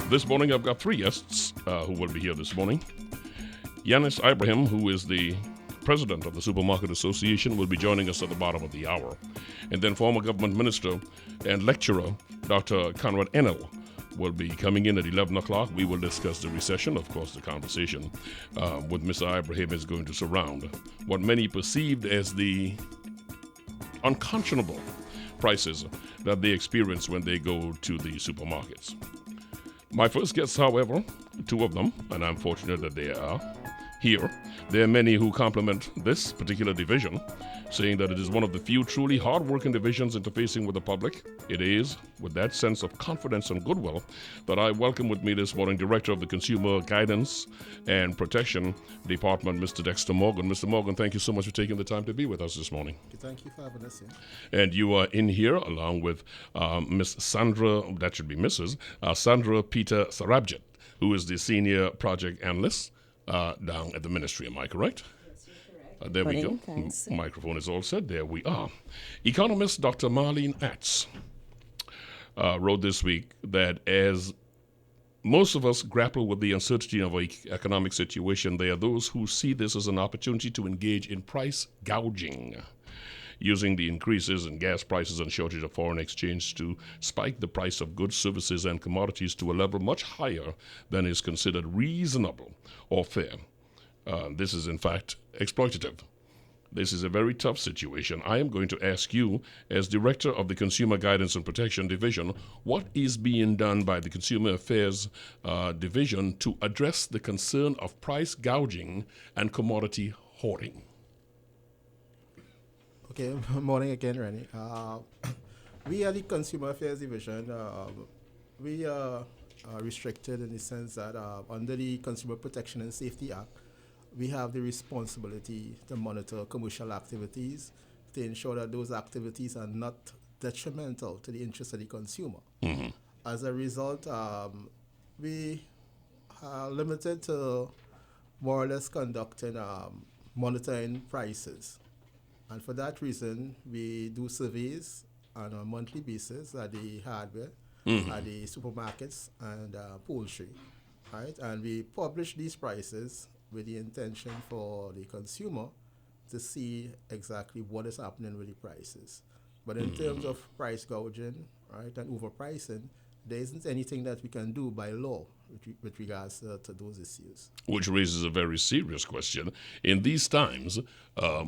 This morning I've got three guests who will be here this morning. Yanis Ibrahim, who is the president of the Supermarket Association, will be joining us at the bottom of the hour. And then former government minister and lecturer Dr. Conrad Enel will be coming in at 11 o'clock. We will discuss the recession. Of course, the conversation with Mr. Ibrahim is going to surround what many perceived as the unconscionable prices that they experience when they go to the supermarkets. My first guests, however, two of them, and I'm fortunate that they are here. There are many who compliment this particular division, saying that it is one of the few truly hard-working divisions interfacing with the public. It is with that sense of confidence and goodwill that I welcome with me this morning Director of the Consumer Guidance and Protection Department, Mr. Dexter Morgan. Mr. Morgan, thank you so much for taking the time to be with us this morning. Thank you for having us here. And you are in here along with Miss Sandra, that should be Mrs. Sandra Peter-Surabjit, who is the Senior Project Analyst down at the Ministry. Am I correct? There we go. Thanks. Microphone is all set. There we are. Economist Dr. Marlene Atz wrote this week that as most of us grapple with the uncertainty of our economic situation, there are those who see this as an opportunity to engage in price gouging, using the increases in gas prices and shortage of foreign exchange to spike the price of goods, services, and commodities to a level much higher than is considered reasonable or fair. This is, in fact, exploitative. This is a very tough situation. I am going to ask you, as Director of the Consumer Guidance and Protection Division, what is being done by the Consumer Affairs Division to address the concern of price gouging and commodity hoarding? Okay, morning again, Rennie. We are the Consumer Affairs Division. We are restricted in the sense that under the Consumer Protection and Safety Act, we have the responsibility to monitor commercial activities to ensure that those activities are not detrimental to the interests of the consumer. Mm-hmm. As a result, we are limited to more or less conducting monitoring prices. And for that reason, we do surveys on a monthly basis at the hardware, at the supermarkets and poultry, right? And we publish these prices with the intention for the consumer to see exactly what is happening with the prices. But in terms of price gouging, right, and overpricing, there isn't anything that we can do by law with regards to those issues. Which raises a very serious question. In these times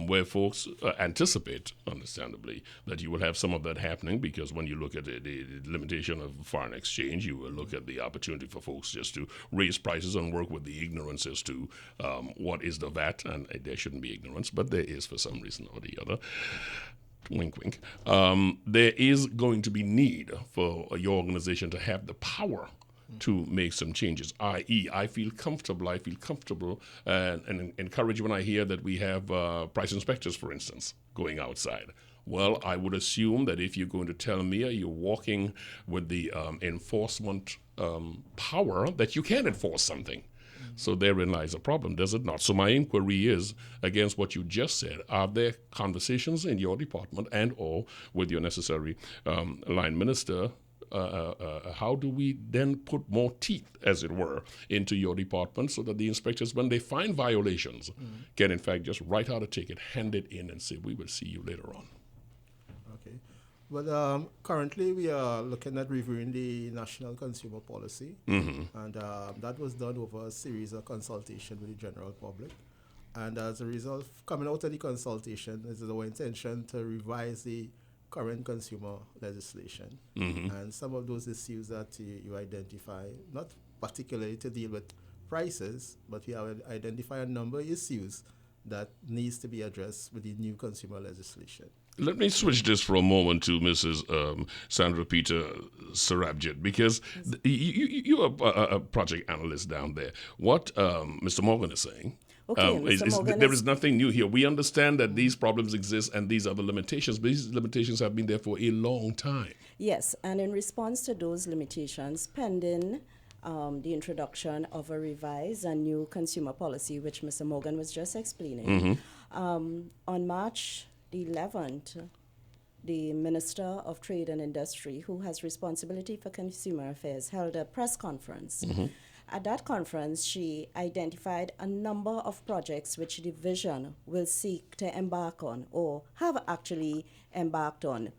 where folks anticipate, understandably, that you will have some of that happening, because when you look at the limitation of foreign exchange, you will look at the opportunity for folks just to raise prices and work with the ignorance as to what is the VAT, and there shouldn't be ignorance, but there is for some reason or the other. Wink, wink. There is going to be need for your organization to have the power to make some changes, i.e., I feel comfortable and encouraged when I hear that we have price inspectors, for instance, going outside. Well, I would assume that if you're going to tell me you're walking with the enforcement power, that you can enforce something. So therein lies a problem, does it not? So my inquiry is, against what you just said, are there conversations in your department and or with your necessary line minister? How do we then put more teeth, as it were, into your department so that the inspectors, when they find violations, can in fact just write out a ticket, hand it in, and say, we will see you later on? Okay. Well, currently we are looking at reviewing the National Consumer Policy, and that was done over a series of consultation with the general public. And as a result, coming out of the consultation, it is our intention to revise the current consumer legislation. And some of those issues that you identify, not particularly to deal with prices, but we have identified a number of issues that needs to be addressed with the new consumer legislation. Let me switch this for a moment to Mrs. Sandra Peter-Surabjit, because you are a project analyst down there. What Mr. Morgan is saying, there is nothing new here. We understand that these problems exist and these are the limitations, but these limitations have been there for a long time. Yes, and in response to those limitations, pending the introduction of a revised and new consumer policy, which Mr. Morgan was just explaining, on March the 11th, the Minister of Trade and Industry, who has responsibility for consumer affairs, held a press conference. At that conference, she identified a number of projects which the division will seek to embark on or have actually embarked on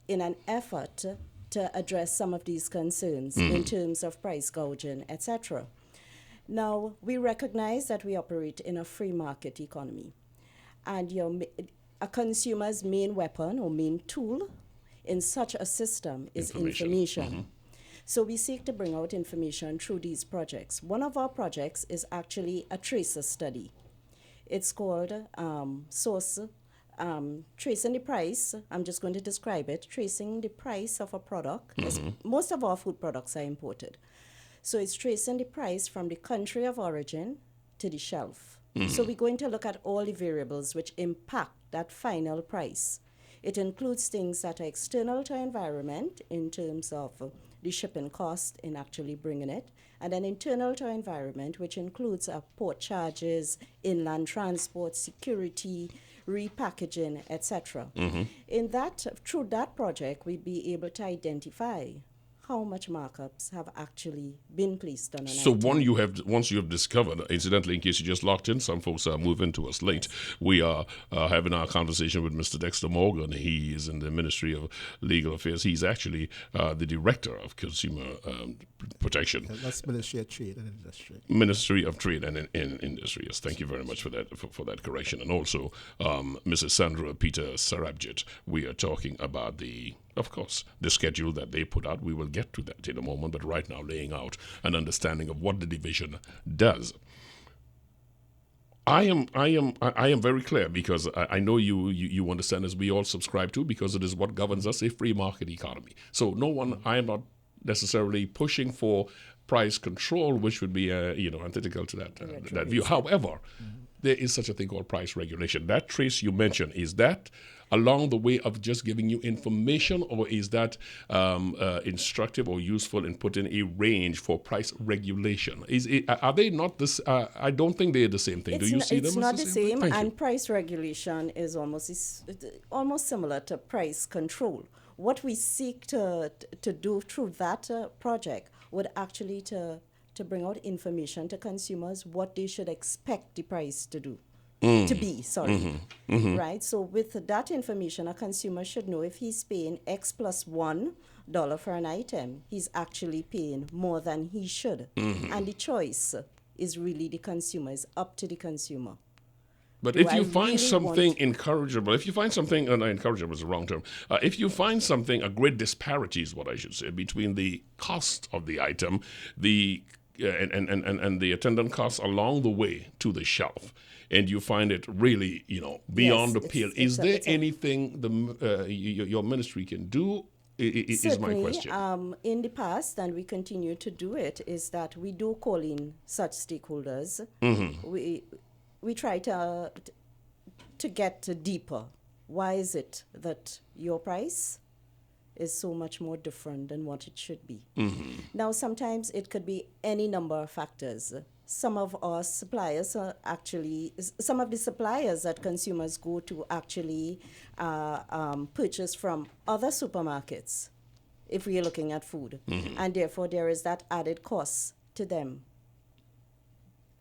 in an effort to address some of these concerns in terms of price gouging, etc. Now, we recognize that we operate in a free market economy, and a consumer's main weapon or main tool in such a system is information. So we seek to bring out information through these projects. One of our projects is actually a tracer study. It's called Tracing the Price. I'm just going to describe it. Tracing the price of a product. Most of our food products are imported. So it's tracing the price from the country of origin to the shelf. So we're going to look at all the variables which impact that final price. It includes things that are external to our environment in terms of the shipping cost in actually bringing it, and then internal to our environment, which includes port charges, inland transport, security, repackaging, etc. Through that project, we'd be able to identify how much markups have actually been placed on an So item. once you have discovered, incidentally, in case you just locked in, some folks are moving to us late. We are having our conversation with Mr. Dexter Morgan. He is in the Ministry of Legal Affairs. He's actually the Director of Consumer Protection. That's Ministry of Trade and Industry. Ministry of Trade and Industry. Yes, thank you very much for that for that correction. And also, Mrs. Sandra Peter-Surabjit. We are talking about of course, the schedule that they put out. We will get to that in a moment, but right now laying out an understanding of what the division does. I am very clear because I know you understand, as we all subscribe to, because it is what governs us, a free market economy. So I am not necessarily pushing for price control, which would be antithetical to that view. However, there is such a thing called price regulation. That trace you mentioned, is that along the way of just giving you information, or is that instructive or useful in putting a range for price regulation? Are they not this? I don't think they're the same thing. Do you see them as the same? It's not the same, Thank you. and price regulation is almost similar to price control. What we seek to do through that project would actually to bring out information to consumers what they should expect the price to do. To be, sorry. Right? So with that information, a consumer should know if he's paying X plus $1 for an item, he's actually paying more than he should. And the choice is really the consumer, is up to the consumer. But if you find something incorrigible, incorrigible is the wrong term. If you find something, a great disparity is what I should say, between the cost of the item, and the attendant costs along the way to the shelf, and you find it really, beyond the pale, is there anything your ministry can do? Is my question. In the past, and we continue to do it, is that we do call in such stakeholders. We try to get deeper. Why is it that your price is so much more different than what it should be? Now, sometimes it could be any number of factors. Some of our suppliers are actually, some of the suppliers that consumers go to actually purchase from other supermarkets, if we are looking at food. And therefore, there is that added cost to them.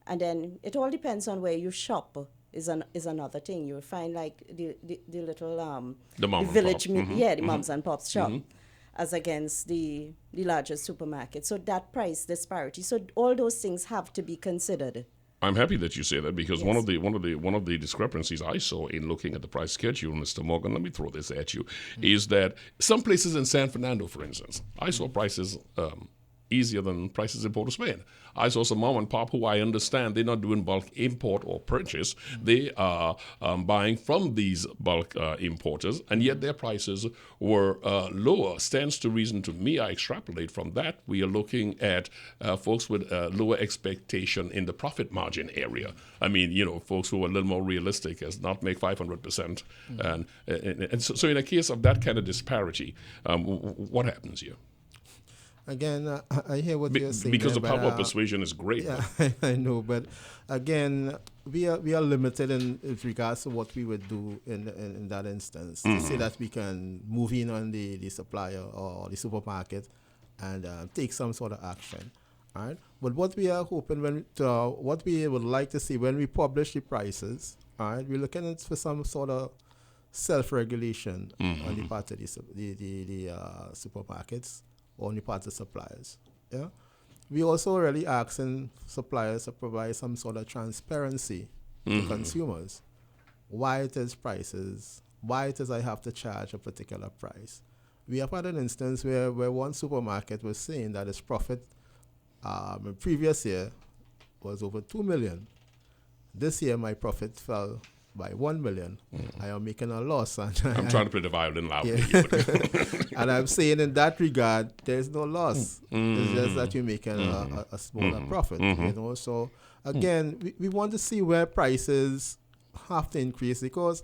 And then it all depends on where you shop. Is another thing. You'll find like the little the village, the moms and pops shop, as against the larger supermarket. So that price disparity. So all those things have to be considered. I'm happy that you say that, because one of the discrepancies I saw in looking at the price schedule, Mr. Morgan, let me throw this at you, is that some places in San Fernando, for instance, I saw prices easier than prices in Port of Spain. I saw some mom and pop who I understand they're not doing bulk import or purchase. They are buying from these bulk importers, and yet their prices were lower. Stands to reason to me, I extrapolate from that, we are looking at folks with lower expectation in the profit margin area. I mean, folks who are a little more realistic as not make 500%. And so in a case of that kind of disparity, what happens here? Again, I hear what you're saying Because there, the but power of persuasion is great. yeah, But I know, but again, we are limited in with regards to what we would do in that instance. To say that we can move in on the supplier or the supermarket and take some sort of action, all right? But what we are hoping what we would like to see when we publish the prices, all right, we're looking at for some sort of self-regulation on the part of the supermarkets or on the part of suppliers. Yeah, we also really asking suppliers to provide some sort of transparency to consumers. Why it is prices? Why it is I have to charge a particular price? We have had an instance where one supermarket was saying that its profit in previous year was over 2 million. This year my profit fell by 1 million. I am making a loss. And I'm trying to play the violin loudly. yeah. And I'm saying in that regard, there's no loss. It's just that you're making a smaller profit. You know. So again, we want to see where prices have to increase, because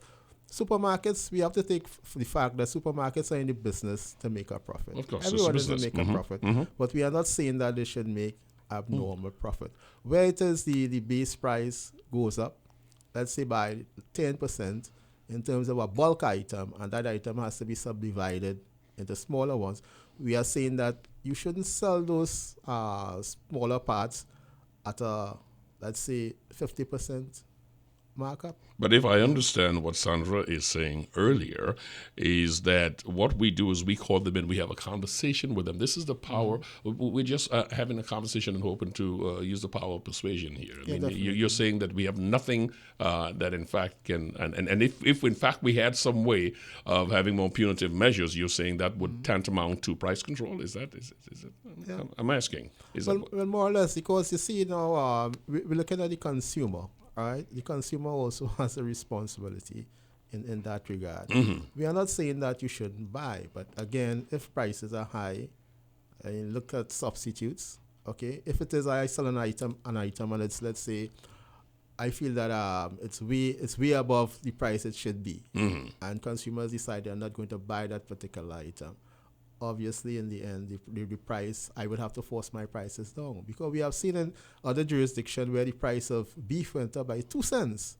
supermarkets, we have to take the fact that supermarkets are in the business to make a profit. Of course, everyone it's a is to business. make a profit, but we are not saying that they should make abnormal profit. Where it is the base price goes up, let's say by 10% in terms of a bulk item, and that item has to be subdivided into smaller ones, we are saying that you shouldn't sell those smaller parts at a, let's say, 50% markup. But if I understand what Sandra is saying earlier, is that what we do is we call them in, we have a conversation with them. This is the power. We're just having a conversation and hoping to use the power of persuasion here. I mean, you're saying that we have nothing that in fact can, and if in fact we had some way of having more punitive measures, you're saying that would tantamount to price control? Is it? Yeah. I'm asking. Well, more or less, because you see now, we're looking at the consumer. Right? The consumer also has a responsibility in that regard. We are not saying that you shouldn't buy, but again, if prices are high, and look at substitutes. Okay, if it is I sell an item and it's, let's say, I feel that it's way above the price it should be, and consumers decide they're not going to buy that particular item. Obviously, in the end, the price, I would have to force my prices down, because we have seen in other jurisdictions where the price of beef went up by 2 cents,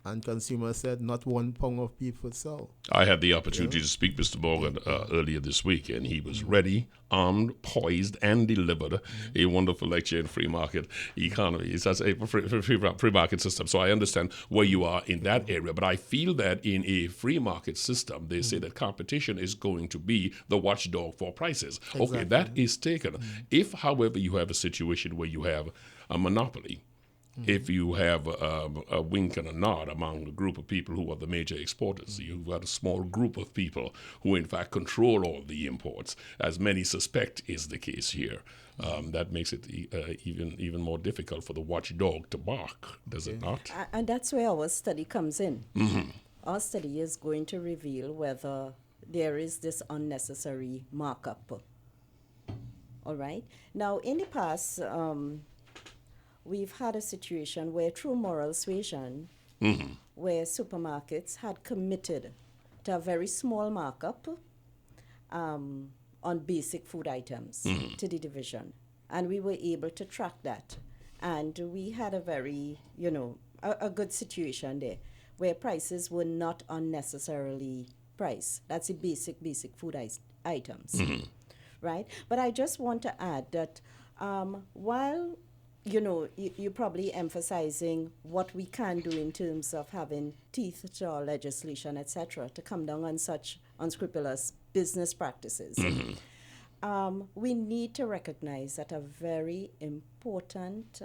and consumers said not 1 pound of beef would sell. I had the opportunity to speak Mr. Morgan earlier this week, and he was ready, armed, poised, and delivered a wonderful lecture in free market economy. It's a free market system. So I understand where you are in that area, but I feel that in a free market system, they say that competition is going to be the watchdog for prices. Exactly. Okay, that is taken. If, however, you have a situation where you have a monopoly, if you have a wink and a nod among the group of people who are the major exporters, you've got a small group of people who in fact control all the imports, as many suspect is the case here. That makes it even more difficult for the watchdog to bark, does it not? And that's where our study comes in. Our study is going to reveal whether there is this unnecessary markup. All right? Now, in the past, we've had a situation where, through moral suasion, where supermarkets had committed to a very small markup on basic food items to the division. And we were able to track that. And we had a very, a good situation there, where prices were not unnecessarily priced. That's the basic food items, right? But I just want to add that while you're probably emphasizing what we can do in terms of having teeth to our legislation, etc., to come down on such unscrupulous business practices. We need to recognize that a very important,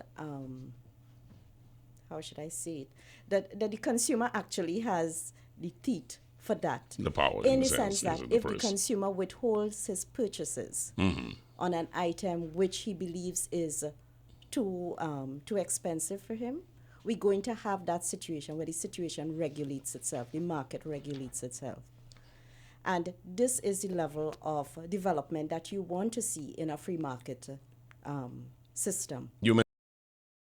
how should I say it, that the consumer actually has the teeth for that. The power, in the sense that if the consumer withholds his purchases on an item which he believes is too expensive for him, we're going to have that situation where the situation regulates itself, the market regulates itself. And this is the level of development that you want to see in a free market system. You